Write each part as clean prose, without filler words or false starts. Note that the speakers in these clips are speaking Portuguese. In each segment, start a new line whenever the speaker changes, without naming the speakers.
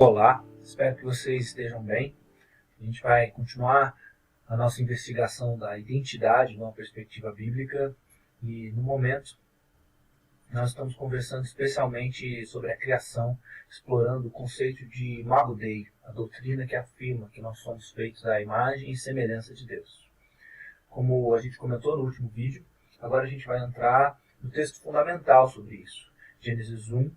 Olá, espero que vocês estejam bem. A gente vai continuar a nossa investigação da identidade numa perspectiva bíblica e, no momento, nós estamos conversando especialmente sobre a criação, explorando o conceito de Imago Dei, a doutrina que afirma que nós somos feitos à imagem e semelhança de Deus. Como a gente comentou no último vídeo, agora a gente vai entrar no texto fundamental sobre isso, Gênesis 1,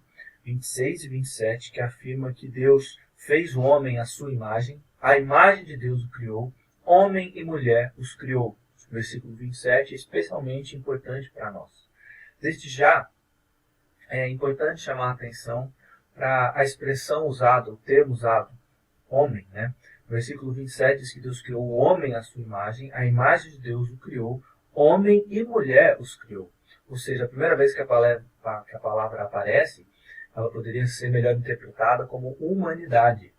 26 e 27, que afirma que Deus fez o homem à sua imagem, a imagem de Deus o criou, homem e mulher os criou. O versículo 27 é especialmente importante para nós. Desde já, é importante chamar a atenção para a expressão usada, o termo usado, homem, né? O versículo 27 diz que Deus criou o homem à sua imagem, a imagem de Deus o criou, homem e mulher os criou. Ou seja, a primeira vez que a palavra aparece, ela poderia ser melhor interpretada como humanidade.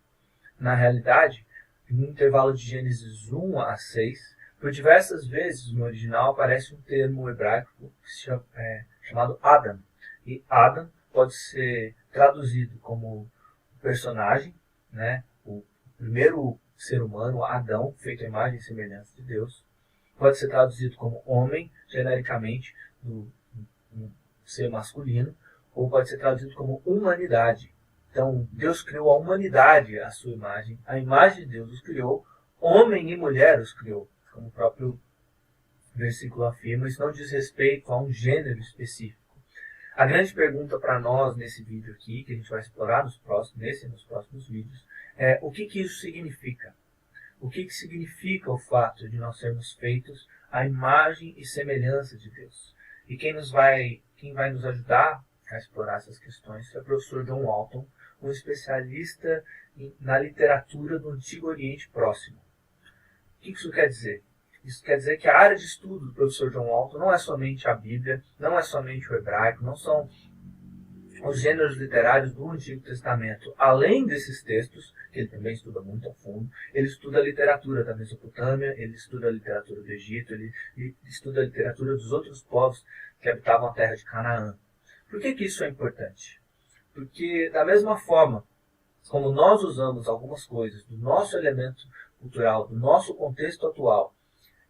Na realidade, no intervalo de Gênesis 1 a 6, por diversas vezes no original aparece um termo hebraico chamado Adam. E Adam pode ser traduzido como personagem, né? O primeiro ser humano, Adão, feito à imagem e semelhança de Deus. Pode ser traduzido como homem, genericamente, do ser masculino, ou pode ser traduzido como humanidade. Então, Deus criou a humanidade à sua imagem, a imagem de Deus os criou, homem e mulher os criou, como o próprio versículo afirma. Isso não diz respeito a um gênero específico. A grande pergunta para nós nesse vídeo aqui, que a gente vai explorar nos próximos vídeos, é o que isso significa? O que significa o fato de nós sermos feitos à imagem e semelhança de Deus? E quem vai nos ajudar a explorar essas questões é o professor John Walton, um especialista na literatura do Antigo Oriente Próximo. O que isso quer dizer? Isso quer dizer que a área de estudo do professor John Walton não é somente a Bíblia, não é somente o hebraico, não são os gêneros literários do Antigo Testamento. Além desses textos, que ele também estuda muito a fundo, ele estuda a literatura da Mesopotâmia, ele estuda a literatura do Egito, ele estuda a literatura dos outros povos que habitavam a terra de Canaã. Por que isso é importante? Porque, da mesma forma como nós usamos algumas coisas do nosso elemento cultural, do nosso contexto atual,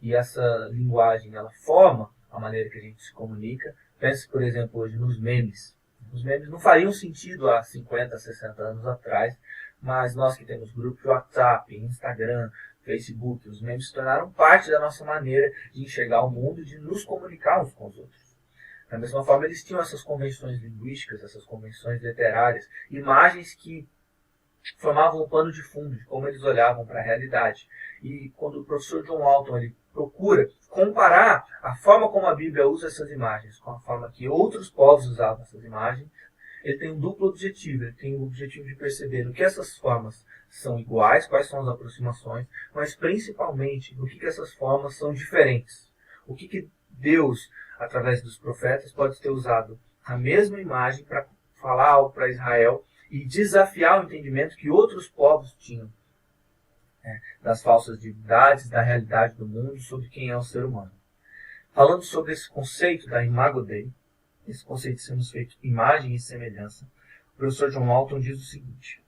e essa linguagem ela forma a maneira que a gente se comunica, pense, por exemplo, hoje nos memes. Os memes não fariam sentido há 50, 60 anos atrás, mas nós que temos grupos de WhatsApp, Instagram, Facebook, os memes se tornaram parte da nossa maneira de enxergar o mundo e de nos comunicar uns com os outros. Da mesma forma, eles tinham essas convenções linguísticas, essas convenções literárias, imagens que formavam o pano de fundo de como eles olhavam para a realidade. E quando o professor John Walton ele procura comparar a forma como a Bíblia usa essas imagens com a forma que outros povos usavam essas imagens, ele tem um duplo objetivo. Ele tem o objetivo de perceber o que essas formas são iguais, quais são as aproximações, mas principalmente o que essas formas são diferentes. O que Deus, através dos profetas, pode ter usado a mesma imagem para falar algo para Israel e desafiar o entendimento que outros povos tinham das falsas divindades, da realidade do mundo, sobre quem é o ser humano. Falando sobre esse conceito da Imago Dei, esse conceito de sermos feitos imagem e semelhança, o professor John Walton diz o seguinte: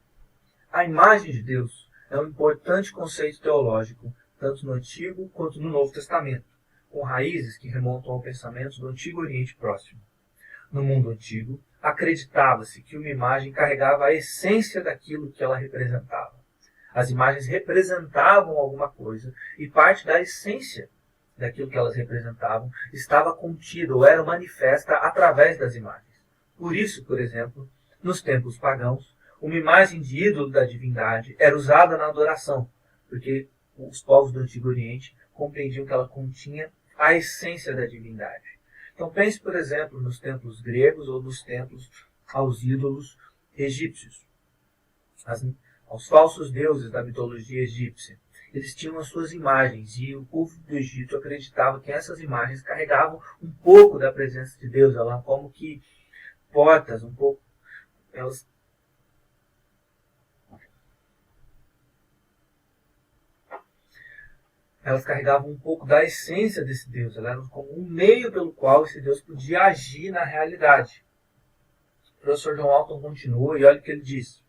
a imagem de Deus é um importante conceito teológico, tanto no Antigo quanto no Novo Testamento, com raízes que remontam ao pensamento do Antigo Oriente Próximo. No mundo antigo, acreditava-se que uma imagem carregava a essência daquilo que ela representava. As imagens representavam alguma coisa e parte da essência daquilo que elas representavam estava contida ou era manifesta através das imagens. Por isso, por exemplo, nos templos pagãos, uma imagem de ídolo da divindade era usada na adoração, porque os povos do Antigo Oriente compreendiam que ela continha a essência da divindade. Então pense, por exemplo, nos templos gregos ou nos templos aos ídolos egípcios, aos falsos deuses da mitologia egípcia. Eles tinham as suas imagens e o povo do Egito acreditava que essas imagens carregavam um pouco da presença de Deus. Elas como que portas, um pouco. Elas carregavam um pouco da essência desse Deus. Elas eram como um meio pelo qual esse Deus podia agir na realidade. O professor John Walton continua e olha o que ele diz.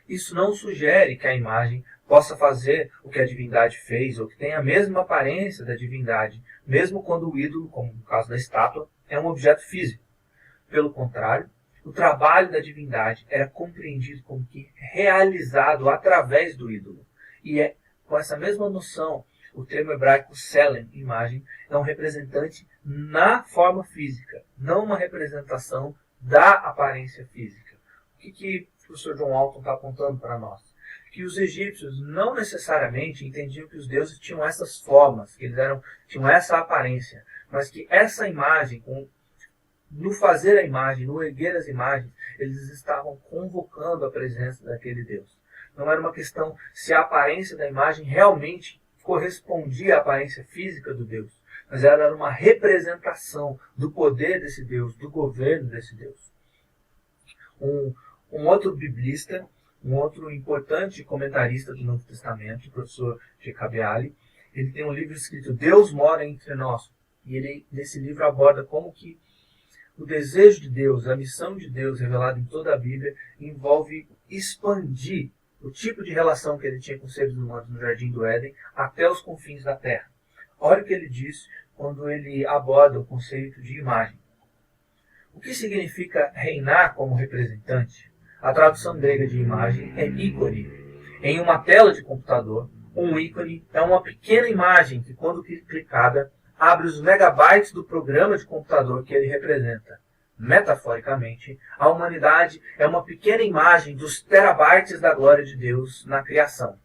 Isso não sugere que a imagem possa fazer o que a divindade fez, ou que tenha a mesma aparência da divindade, mesmo quando o ídolo, como no caso da estátua, é um objeto físico. Pelo contrário, o trabalho da divindade era compreendido como que realizado através do ídolo. E é com essa mesma noção, o termo hebraico Tselem, imagem, é um representante na forma física, não uma representação da aparência física. O que o professor John Walton está apontando para nós? Que os egípcios não necessariamente entendiam que os deuses tinham essas formas, que eles tinham essa aparência, mas que essa imagem, no fazer a imagem, no erguer as imagens, eles estavam convocando a presença daquele Deus. Não era uma questão se a aparência da imagem realmente correspondia à aparência física do Deus, mas ela era uma representação do poder desse Deus, do governo desse Deus. Um outro biblista, um outro importante comentarista do Novo Testamento, o professor Jecabeali, ele tem um livro escrito Deus Mora Entre Nós. E ele, nesse livro, aborda como que o desejo de Deus, a missão de Deus revelada em toda a Bíblia, envolve expandir o tipo de relação que ele tinha com os seres humanos no Jardim do Éden até os confins da Terra. Olha o que ele diz quando ele aborda o conceito de imagem. O que significa reinar como representante? A tradução grega de imagem é ícone. Em uma tela de computador, um ícone é uma pequena imagem que, quando clicada, abre os megabytes do programa de computador que ele representa. Metaforicamente, a humanidade é uma pequena imagem dos terabytes da glória de Deus na criação.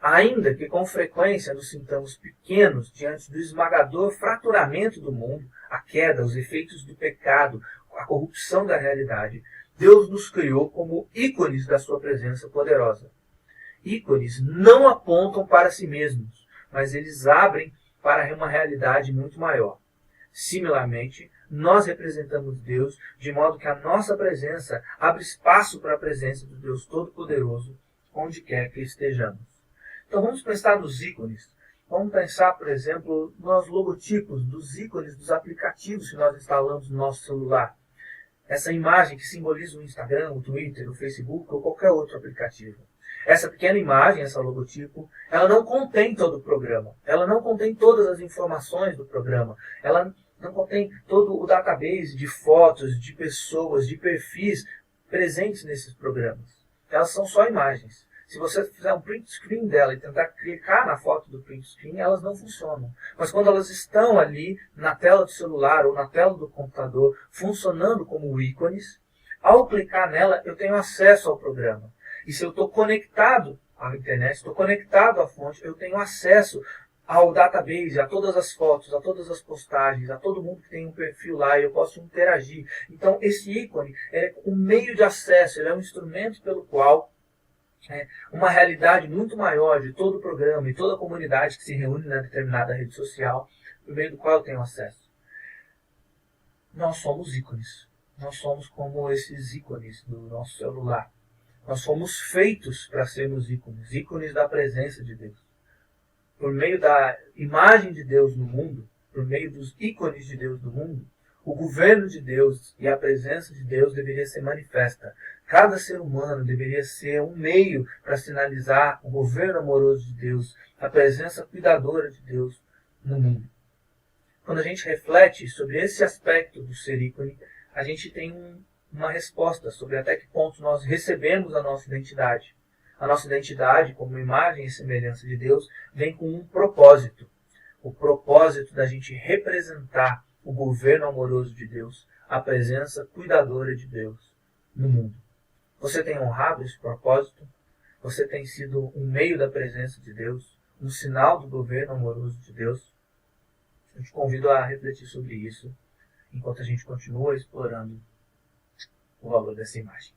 Ainda que com frequência nos sintamos pequenos diante do esmagador fraturamento do mundo, a queda, os efeitos do pecado, a corrupção da realidade, Deus nos criou como ícones da sua presença poderosa. Ícones não apontam para si mesmos, mas eles abrem para uma realidade muito maior. Similarmente, nós representamos Deus de modo que a nossa presença abre espaço para a presença do Deus Todo-Poderoso, onde quer que estejamos. Então vamos pensar nos ícones. Vamos pensar, por exemplo, nos logotipos dos ícones dos aplicativos que nós instalamos no nosso celular. Essa imagem que simboliza o Instagram, o Twitter, o Facebook ou qualquer outro aplicativo. Essa pequena imagem, essa logotipo, ela não contém todo o programa. Ela não contém todas as informações do programa. Ela não contém todo o database de fotos, de pessoas, de perfis presentes nesses programas. Elas são só imagens. Se você fizer um print screen dela e tentar clicar na foto do print screen, elas não funcionam. Mas quando elas estão ali na tela do celular ou na tela do computador, funcionando como ícones, ao clicar nela, eu tenho acesso ao programa. E se eu estou conectado à internet, estou conectado à fonte, eu tenho acesso ao database, a todas as fotos, a todas as postagens, a todo mundo que tem um perfil lá, e eu posso interagir. Então, esse ícone é um meio de acesso, ele é um instrumento pelo qual uma realidade muito maior de todo o programa e toda a comunidade que se reúne na determinada rede social, por meio do qual eu tenho acesso. Nós somos ícones. Nós somos como esses ícones do nosso celular. Nós fomos feitos para sermos ícones, ícones da presença de Deus. Por meio da imagem de Deus no mundo, por meio dos ícones de Deus no mundo, o governo de Deus e a presença de Deus deveria ser manifesta. Cada ser humano deveria ser um meio para sinalizar o governo amoroso de Deus, a presença cuidadora de Deus no mundo. Quando a gente reflete sobre esse aspecto do ser ícone, a gente tem uma resposta sobre até que ponto nós recebemos a nossa identidade. A nossa identidade, como imagem e semelhança de Deus, vem com um propósito. O propósito da gente representar o governo amoroso de Deus, a presença cuidadora de Deus no mundo. Você tem honrado esse propósito? Você tem sido um meio da presença de Deus? Um sinal do governo amoroso de Deus? Eu te convido a refletir sobre isso, enquanto a gente continua explorando o valor dessa imagem.